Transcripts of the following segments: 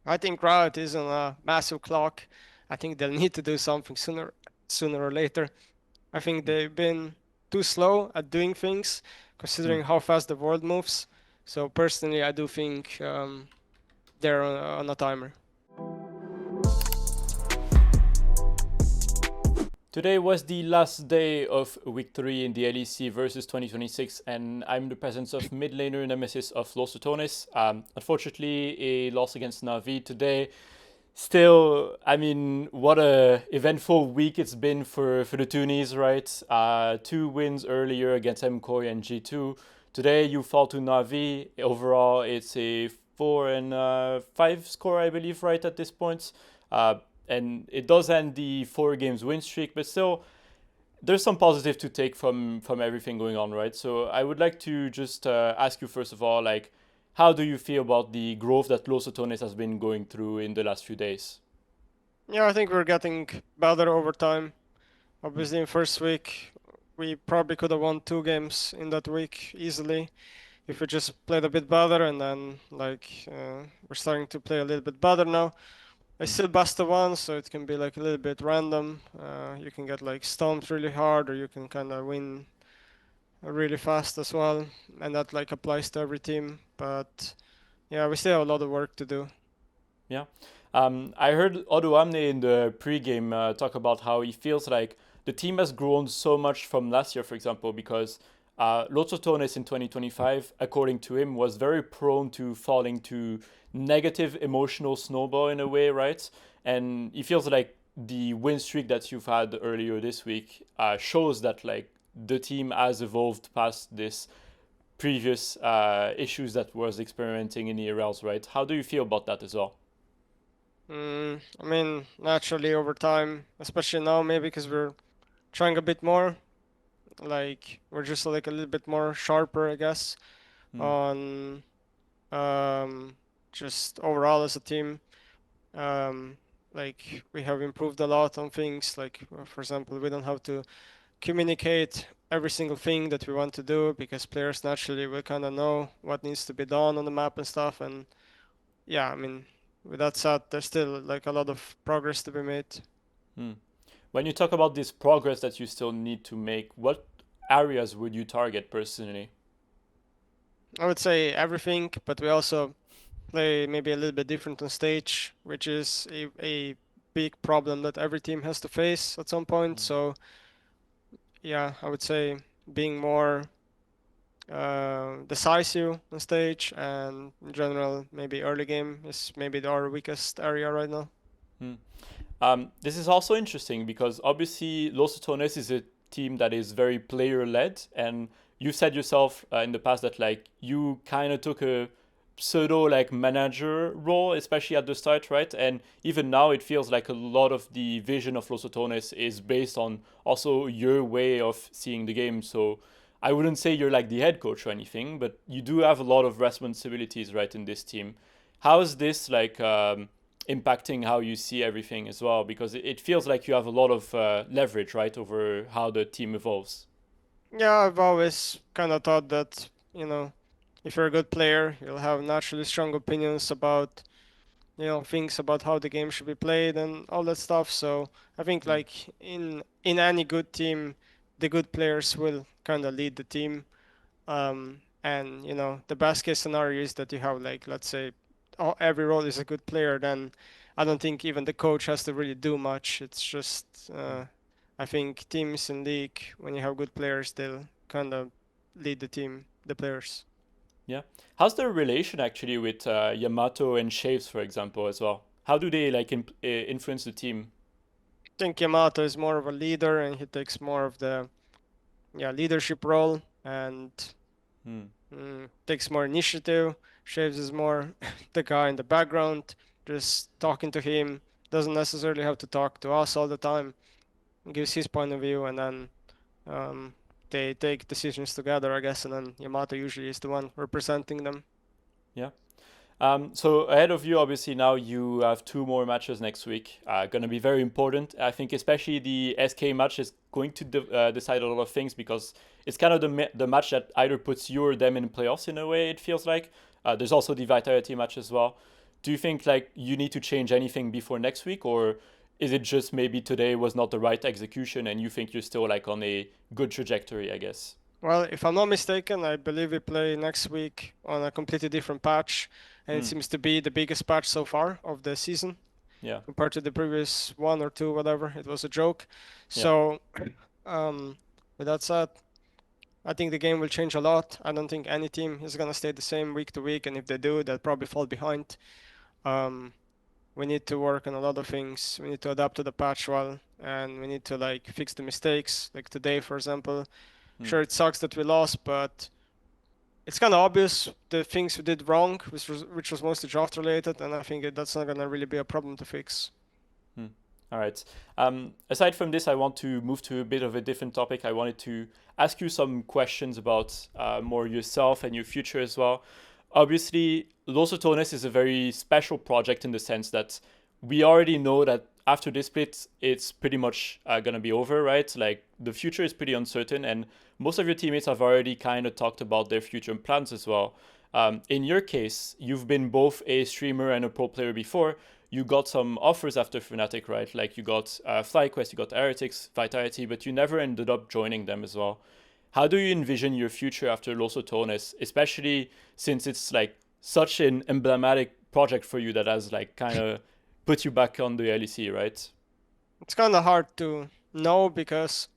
I think Riot is on a massive clock. I think they'll need to do something sooner or later. I think Mm, they've been too slow at doing things, mm. considering how fast the world moves. So personally, I do think they're on a timer. Today was the last day of week 3 in the LEC Versus 2026, and I'm in the presence of Midlaner Nemesis of Ratones. Unfortunately, a loss against Navi today. Still, I mean, what a eventful week it's been for the Toonies, right? 2 wins earlier against MCoy and G2. Today you fall to Navi. Overall, it's a 4-5 score, I believe, right at this point. Uh, and it does end the 4 games win streak, but still, there's some positive to take from everything going on, right? So I would like to just ask you first of all, like, how do you feel about the growth that Los Otones has been going through in the last few days? Yeah, I think we're getting better over time. Mm, Obviously, in first week, we probably could have won 2 games in that week easily if we just played a bit better, and then we're starting to play a little bit better now. I mm, still bust the one, so it can be like a little bit random. You can get like stomped really hard, or you can kind of win really fast as well, and that like applies to every team. But yeah, we still have a lot of work to do. yeah. I heard Oduamne in the pregame talk about how he feels like the team has grown so much from last year, for example, because Lototones in 2025, according to him, was very prone to falling to negative emotional snowball in a way, right? And he feels like the win streak that you've had earlier this week shows that like the team has evolved past this previous issues that was experimenting in the ERLs, right? How do you feel about that as well? I mean, naturally over time, especially now, maybe because we're trying a bit more. Like we're just like a little bit more sharper, I guess, Hmm. on um, just overall as a team. Um, like we have improved a lot on things. Like for example, we don't have to communicate every single thing that we want to do because players naturally will kind of know what needs to be done on the map and stuff. And yeah, I mean, with that said, there's still like a lot of progress to be made. Hmm. When you talk about this progress that you still need to make, what areas would you target personally? I would say everything, but we also play maybe a little bit different on stage, which is a big problem that every team has to face at some point. Hmm. So yeah, I would say being more decisive on stage and in general, maybe early game is maybe our weakest area right now. Hmm. This is also interesting because obviously Los Otones is a team that is very player led, and you said yourself in the past that like you kind of took a pseudo like manager role, especially at the start, right? And even now, it feels like a lot of the vision of Los Otones is based on also your way of seeing the game. So I wouldn't say you're like the head coach or anything, but you do have a lot of responsibilities, right, in this team. How is this like? Impacting how you see everything as well, because it feels like you have a lot of leverage, right, over how the team evolves. Yeah, I've always kind of thought that, if you're a good player, you'll have naturally strong opinions about, things about how the game should be played and all that stuff. So I think Mm, like in any good team, the good players will kind of lead the team. And the best case scenario is that you have like let's say every role is a good player. Then I don't think even the coach has to really do much. It's just mm. I think teams in league when you have good players, they'll kind of lead the team, the players. Yeah. How's the relation actually with Yamato and Shaves, for example, as well? How do they like influence the team? I think Yamato is more of a leader and he takes more of the leadership role and Hmm. takes more initiative. Shaves is more the guy in the background, just talking to him. Doesn't necessarily have to talk to us all the time. Gives his point of view, and then um, they take decisions together, I guess. And then Yamato usually is the one representing them. Yeah. So ahead of you, obviously now you have 2 more matches next week. Going to be very important. I think especially the SK match is going to decide a lot of things because it's kind of the match that either puts you or them in playoffs in a way. It feels like. There's also the Vitality match as well. do you think like you need to change anything before next week, or is it just maybe today was not the right execution and you think you're still like on a good trajectory, I guess? Well, if I'm not mistaken, I believe we play next week on a completely different patch, and it Hmm. seems to be the biggest patch so far of the season Yeah. compared to the previous one or two, whatever. It was a joke. Yeah. So, um, with that said, I think the game will change a lot. I don't think any team is gonna stay the same week to week, and if they do, they'll probably fall behind. Um, we need to work on a lot of things. We need to adapt to the patch well, and we need to like fix the mistakes. Like today, for example, Hmm. sure it sucks that we lost, but it's kind of obvious the things we did wrong, which was mostly draft related, and I think that's not gonna really be a problem to fix. Hmm. All right. Aside from this, I want to move to a bit of a different topic. I wanted to ask you some questions about more yourself and your future as well. Obviously, Los Ratones is a very special project in the sense that we already know that after this split, it's pretty much going to be over, right? Like the future is pretty uncertain, and most of your teammates have already kind of talked about their future plans as well. In your case, you've been both a streamer and a pro player before. You got some offers after Fnatic, right? Like you got FlyQuest, you got Heretics, Vitality, but you never ended up joining them as well. How do you envision your future after Los Otones, especially since it's like such an emblematic project for you that has like kind of put you back on the LEC, right? It's kind of hard to know because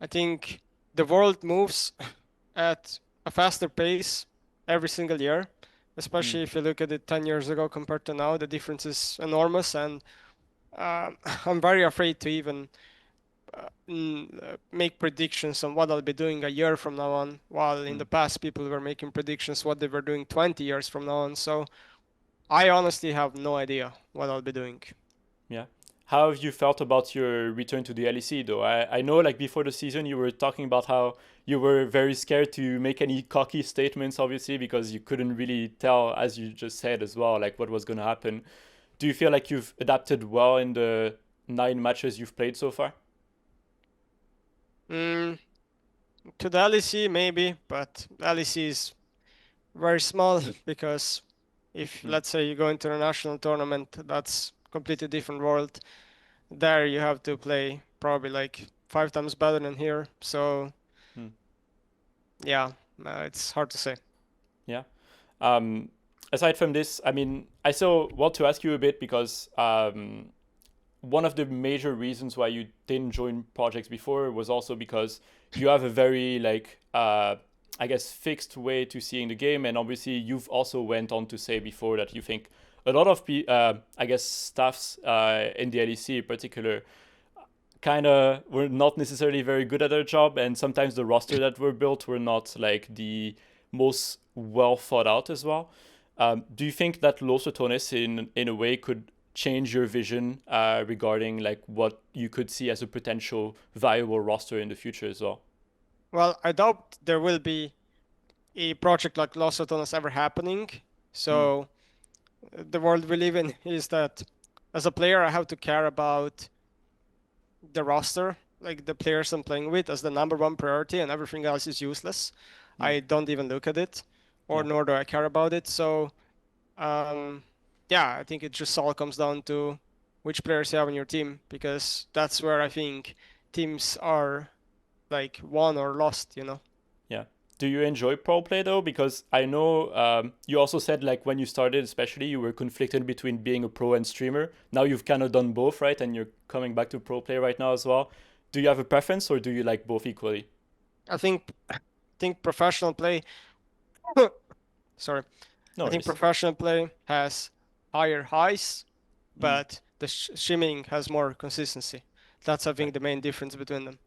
I think the world moves at a faster pace every single year, Hmm. especially if you look at it 10 years ago compared to now. The difference is enormous, and I'm very afraid to even make predictions on what I'll be doing a year from now on, while in Hmm. the past people were making predictions what they were doing 20 years from now on. So I honestly have no idea what I'll be doing. Yeah. How have you felt about your return to the LEC though? I know like before the season you were talking about how you were very scared to make any cocky statements, obviously, because you couldn't really tell, as you just said as well, like what was going to happen. Do you feel like you've adapted well in the 9 matches you've played so far? Mm, to the LEC maybe, but LEC is very small because if Hmm. let's say you go into a national tournament, that's completely different world. There you have to play probably like 5 times better than here. So Hmm. yeah, it's hard to say. Yeah. Um, Aside from this, I mean, I still want to ask you a bit because one of the major reasons why you didn't join projects before was also because you have a very like I guess fixed way to seeing the game, and obviously you've also went on to say before that you think a lot of I guess staffs in the LEC in particular kind of were not necessarily very good at their job, and sometimes the roster that were built were not like the most well thought out as well. Do you think that Los Otones in a way could change your vision regarding like what you could see as a potential viable roster in the future as well? Well, I doubt there will be a project like Lost Autonomous ever happening. Hmm. So the world we live in is that as a player, I have to care about the roster, like the players I'm playing with, as the number one priority, and everything else is useless. Hmm. I don't even look at it, or Yeah. nor do I care about it. So, um, yeah, I think it just all comes down to which players you have on your team, because that's where I think teams are like won or lost. Yeah. Do you enjoy pro play though? Because I know you also said like when you started, especially, you were conflicted between being a pro and streamer. Now you've kind of done both, right? And you're coming back to pro play right now as well. Do you have a preference, or do you like both equally? I think professional play. Sorry, No I think worries. professional play has higher highs, Mm, but the shimming has more consistency. That's I okay. think the main difference between them.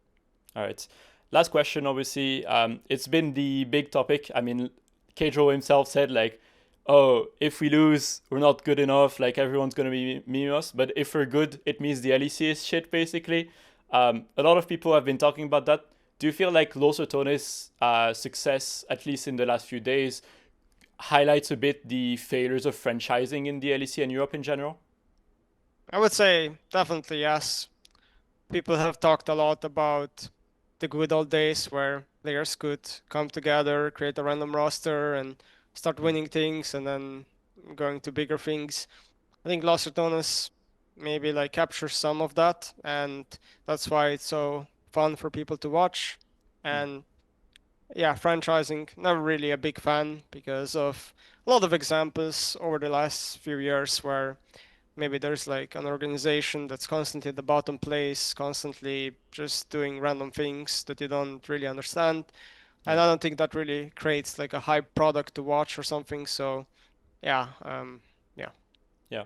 All right. Last question, obviously. It's been the big topic. I mean, Kedro himself said like, "Oh, if we lose, we're not good enough. Like everyone's gonna be meme us. But if we're good, it means the LEC is shit, basically." A lot of people have been talking about that. Do you feel like Los Otones' success, at least in the last few days, highlights a bit the failures of franchising in the LEC and Europe in general? I would say definitely yes. People have talked a lot about the good old days where players could come together, create a random roster, and start winning things, and then going to bigger things. I think Los Ratones maybe like captures some of that, and that's why it's so fun for people to watch. And yeah, franchising, never really a big fan because of a lot of examples over the last few years where maybe there's like an organization that's constantly at the bottom place, constantly just doing random things that you don't really understand. And Yeah. I don't think that really creates like a hype product to watch or something. So yeah, yeah. Yeah.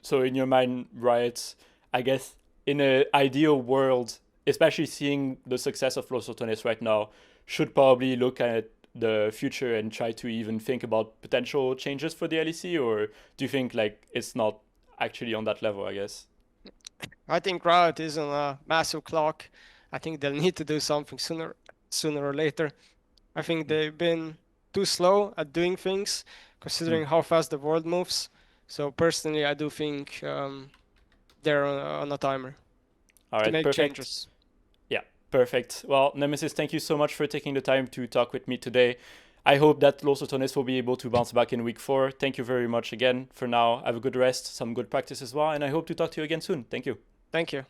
So in your mind, Riot, I guess in an ideal world, especially seeing the success of Los Ratones right now, should probably look at the future and try to even think about potential changes for the LEC, or do you think like it's not actually on that level? I guess. I think Riot is on a massive clock. I think they'll need to do something sooner or later. I think they've been too slow at doing things, Hmm. considering how fast the world moves. So personally, I do think they're on a timer All to right. make Perfect. changes. Yeah, perfect. Well, Nemesis, thank you so much for taking the time to talk with me today. I hope that Los Otones will be able to bounce back in week 4. Thank you very much again. For now, have a good rest, some good practice as well, and I hope to talk to you again soon. Thank you. Thank you.